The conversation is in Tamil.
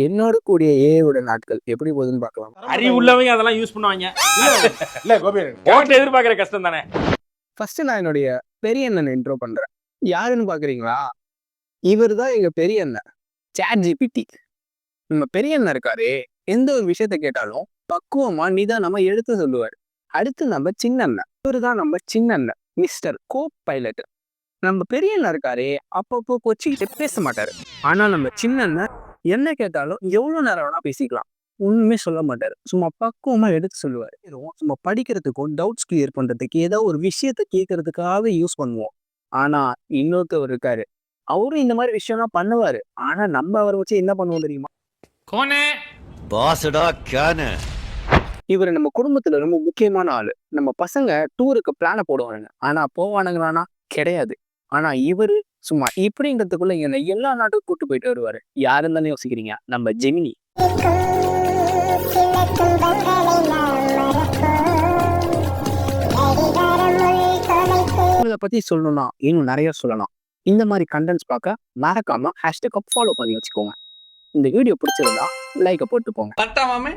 என்னோட கூடிய ஏஐயோட நாட்கள் எப்படி போகுதுன்னு பார்க்கலாம். அறிவு உள்ளவங்க அதெல்லாம் யூஸ் பண்ணுவாங்க. இல்ல கோபி, உன்கிட்ட எதிர்பார்க்கிற கஷ்டம் தானே. ஃபர்ஸ்ட் நான் என்னுடைய பெரிய அண்ணன் இன்ட்ரோ பண்றேன். யாருன்னு பாக்குறீங்களா? இவர் தான் எங்க பெரிய அண்ணன், சாட் ஜிபிடி. நம்ம பெரிய அண்ணன் இருக்காரு, எந்த ஒரு விஷயத்த கேட்டாலும் பக்குவமா நிதானமா எடுத்து சொல்லுவார். அடுத்து நம்ம சின்ன அண்ணன், இவர் தான் நம்ம சின்ன அண்ணன், மிஸ்டர் கோ பைலட். நம்ம பெரிய அண்ணன் இருக்காரு, அப்பப்போ கொச்சிக்கிட்டு பேச மாட்டாரு. ஆனா நம்ம சின்ன அண்ணன் என்ன கேட்டாலும் எவ்வளவு நேரம் வேணா பேசிக்கலாம், ஒண்ணுமே சொல்ல மாட்டாரு. சும்மா பக்குவமா எடுத்து சொல்லுவாரு. சும்மா படிக்கிறதுக்கும் டவுட்ஸ் கிளியர் பண்றதுக்கு ஏதோ ஒரு விஷயத்த கேட்கறதுக்காக யூஸ் பண்ணுவோம். ஆனா இன்னொருத்தவர் இருக்காரு, அவரும் இந்த மாதிரி விஷயம்லாம் பண்ணுவாரு. ஆனா நம்ம அவரை வச்சு என்ன பண்ணுவோம் தெரியுமா? கோனே பாசடா கேனு. இவர் நம்ம குடும்பத்துல ரொம்ப முக்கியமான ஆளு. நம்ம பசங்க டூருக்கு பிளான போடுவாங்க, ஆனா போவானுங்களானா கிடையாது. ஆனா இவரு சும்மா இப்படிங்கிறதுக்குள்ள என்ன எல்லா நாட்டுக்கும் கூட்டு போயிட்டு வருவாரு. யாருன்னு தானே யோசிக்கிறீங்க? நம்ம ஜெமினி. இவங்களை பத்தி சொல்லணும்னா இன்னும் நிறைய சொல்லலாம். இந்த மாதிரி கண்டென்ட்ஸ் பார்க்க மறக்காம ஹேஷ்டேக் ஃபாலோ பண்ணி வச்சுக்கோங்க. இந்த வீடியோ பிடிச்சிருந்தா லைக்கை போட்டு போங்க. பட்டாமாமே